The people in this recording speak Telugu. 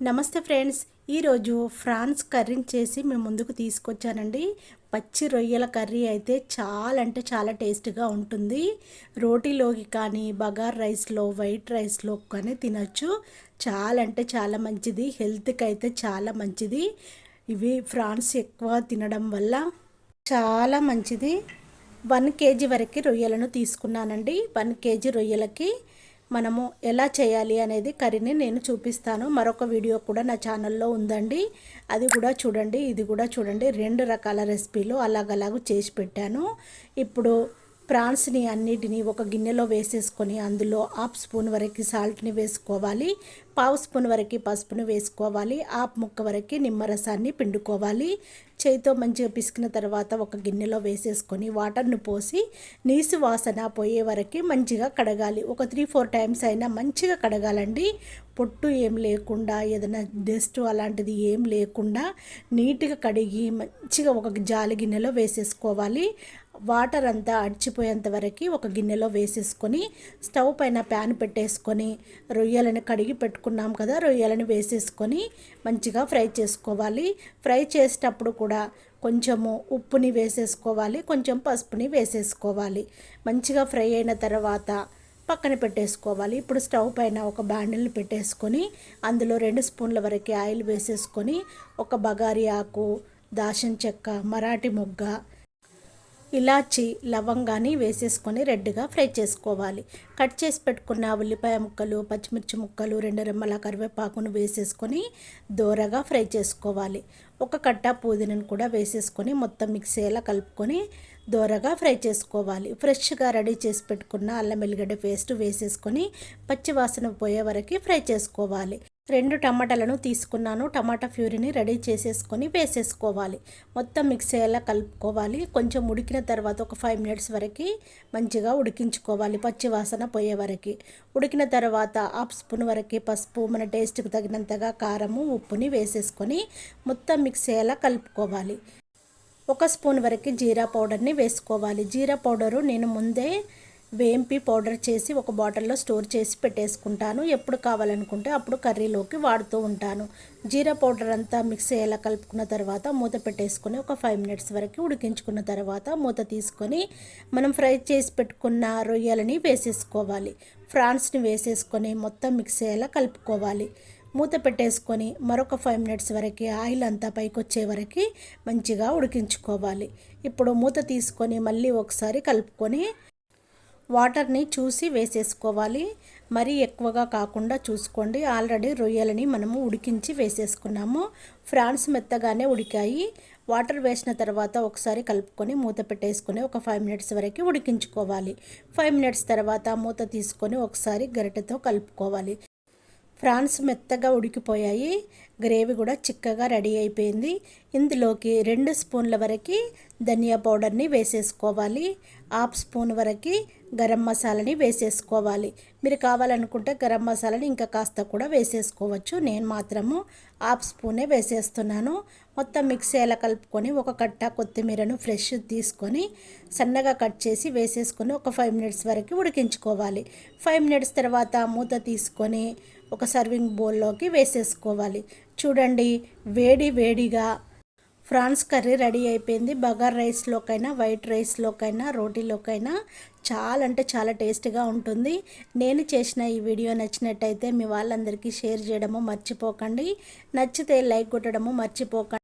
నమస్తే ఫ్రెండ్స్, ఈరోజు ఫ్రాన్స్ కర్రీని చేసి మేము ముందుకు తీసుకొచ్చానండి. పచ్చి రొయ్యల కర్రీ అయితే చాలా అంటే చాలా టేస్ట్గా ఉంటుంది. రోటీలోకి కానీ బగార్ రైస్లో వైట్ రైస్లో కానీ తినచ్చు. చాలా అంటే చాలా మంచిది, హెల్త్కి అయితే చాలా మంచిది. ఇవి ఫ్రాన్స్ ఎక్కువ తినడం వల్ల చాలా మంచిది. 1 కేజీ వరకు రొయ్యలను తీసుకున్నానండి. 1 కేజీ రొయ్యలకి మనము ఎలా చేయాలి అనేది కర్రీని నేను చూపిస్తాను. మరొక వీడియో కూడా నా ఛానల్లో ఉందండి, అది కూడా చూడండి. ఇది కూడా చూడండి. 2 రకాల రెసిపీలు అలాగలాగు చేసి పెట్టాను. ఇప్పుడు ప్రాన్స్ని అన్నిటినీ ఒక గిన్నెలో వేసేసుకొని అందులో 1/2 స్పూన్ వరకు సాల్ట్ని వేసుకోవాలి, 1/2 స్పూన్ వరకు పసుపుని వేసుకోవాలి, 1/2 ముక్క వరకు నిమ్మరసాన్ని పిండుకోవాలి. చేతితో మంచిగా పిసికిన తర్వాత ఒక గిన్నెలో వేసేసుకొని వాటర్ని పోసి నీసు వాసన పోయే వరకు మంచిగా కడగాలి. ఒక 3-4 టైమ్స్ అయినా మంచిగా కడగాలండి. పొట్టు ఏం లేకుండా, ఏదైనా డస్ట్ అలాంటిది ఏం లేకుండా నీట్గా కడిగి మంచిగా ఒక జాలి గిన్నెలో వేసేసుకోవాలి. వాటర్ అంతా అడిచిపోయేంత వరకు ఒక గిన్నెలో వేసేసుకొని స్టవ్ పైన ప్యాన్ పెట్టేసుకొని రొయ్యలను కడిగి పెట్టుకున్నాం కదా, రొయ్యలను వేసేసుకొని మంచిగా ఫ్రై చేసుకోవాలి. ఫ్రై చేసేటప్పుడు కూడా కొంచెము ఉప్పుని వేసేసుకోవాలి, కొంచెం పసుపుని వేసేసుకోవాలి. మంచిగా ఫ్రై అయిన తర్వాత పక్కన పెట్టేసుకోవాలి. ఇప్పుడు స్టవ్ పైన ఒక బాండిల్ని పెట్టేసుకొని అందులో 2 స్పూన్ల వరకు ఆయిల్ వేసేసుకొని ఒక బగారి ఆకు, దాల్చిన చెక్క, మరాఠీ మొగ్గ, ఇలాచి, లవంగాన్ని వేసేసుకొని రెడ్గా ఫ్రై చేసుకోవాలి. కట్ చేసి పెట్టుకున్న ఉల్లిపాయ ముక్కలు, పచ్చిమిర్చి ముక్కలు, 2 రెమ్మల కరివేపాకును వేసేసుకొని దోరగా ఫ్రై చేసుకోవాలి. ఒక కట్ట పుదీనాను కూడా వేసేసుకొని మొత్తం మిక్స్ అయ్యేలా కలుపుకొని దోరగా ఫ్రై చేసుకోవాలి. ఫ్రెష్గా రెడీ చేసి పెట్టుకున్న అల్లం వెల్లిగడ్డ పేస్ట్ వేసేసుకొని పచ్చివాసన పోయే వరకు ఫ్రై చేసుకోవాలి. 2 టమాటాలను తీసుకున్నాను. టమాటా ప్యూరీని రెడీ చేసేసుకొని వేసేసుకోవాలి. మొత్తం మిక్స్ అయ్యేలా కలుపుకోవాలి. కొంచెం ఉడికిన తర్వాత ఒక 5 మినిట్స్ వరకు మంచిగా ఉడికించుకోవాలి, పచ్చి వాసన పోయే వరకు. ఉడికిన తర్వాత 1/2 స్పూన్ వరకు పసుపు, మన టేస్ట్కి తగినంతగా కారము, ఉప్పుని వేసేసుకొని మొత్తం మిక్స్ అయ్యేలా కలుపుకోవాలి. 1 స్పూన్ వరకు జీరా పౌడర్ని వేసుకోవాలి. జీరా పౌడరు నేను ముందే వేంపి పౌడర్ చేసి ఒక బాటిల్లో స్టోర్ చేసి పెట్టేసుకుంటాను. ఎప్పుడు కావాలనుకుంటే అప్పుడు కర్రీలోకి వాడుతూ ఉంటాను. జీరా పౌడర్ అంతా మిక్స్ అయ్యేలా కలుపుకున్న తర్వాత మూత పెట్టేసుకొని ఒక 5 మినిట్స్ వరకు ఉడికించుకున్న తర్వాత మూత తీసుకొని మనం ఫ్రై చేసి పెట్టుకున్న రొయ్యలని వేసేసుకోవాలి. ఫ్రాన్స్ని వేసేసుకొని మొత్తం మిక్స్ అయ్యేలా కలుపుకోవాలి. మూత పెట్టేసుకొని మరొక 5 మినిట్స్ వరకు ఆయిల్ అంతా పైకి వచ్చే వరకు మంచిగా ఉడికించుకోవాలి. ఇప్పుడు మూత తీసుకొని మళ్ళీ ఒకసారి కలుపుకొని వాటర్ని చూసి వేసేసుకోవాలి. మరీ ఎక్కువగా కాకుండా చూసుకోండి. ఆల్రెడీ రొయ్యలని మనము ఉడికించి వేసేసుకున్నాము. ఫ్రాన్స్ మెత్తగానే ఉడికాయి. వాటర్ వేసిన తర్వాత ఒకసారి కలుపుకొని మూత పెట్టేసుకొని ఒక 5 మినిట్స్ వరకు ఉడికించుకోవాలి. 5 మినిట్స్ తర్వాత మూత తీసుకొని ఒకసారి గరిటెతో కలుపుకోవాలి. ఫ్రాన్స్ మెత్తగా ఉడికిపోయాయి. గ్రేవీ కూడా చిక్కగా రెడీ అయిపోయింది. ఇందులోకి 2 స్పూన్ల వరకు ధనియా పౌడర్ని వేసేసుకోవాలి. 1/2 స్పూన్ వరకు గరం మసాలాని వేసేసుకోవాలి. మీరు కావాలనుకుంటే గరం మసాలాని ఇంకా కాస్త కూడా వేసేసుకోవచ్చు. నేను మాత్రము 1/2 స్పూనే వేసేస్తున్నాను. మొత్తం మిక్స్ అయ్యేలా కలుపుకొని ఒక కట్ట కొత్తిమీరను ఫ్రెష్ తీసుకొని సన్నగా కట్ చేసి వేసేసుకొని ఒక 5 మినిట్స్ వరకు ఉడికించుకోవాలి. 5 మినిట్స్ తర్వాత మూత తీసుకొని ఒక సర్వింగ్ బౌల్లోకి వేసేసుకోవాలి. చూడండి, వేడి వేడిగా ఫ్రాన్స్ కర్రీ రెడీ అయిపోయింది. బగార్ రైస్లోకైనా, వైట్ రైస్లోకైనా, రోటీలోకైనా చాలా అంటే చాలా టేస్ట్గా ఉంటుంది. నేను చేసిన ఈ వీడియో నచ్చినట్టయితే మీ వాళ్ళందరికీ షేర్ చేయడము మర్చిపోకండి. నచ్చితే లైక్ కొట్టడము మర్చిపోకండి.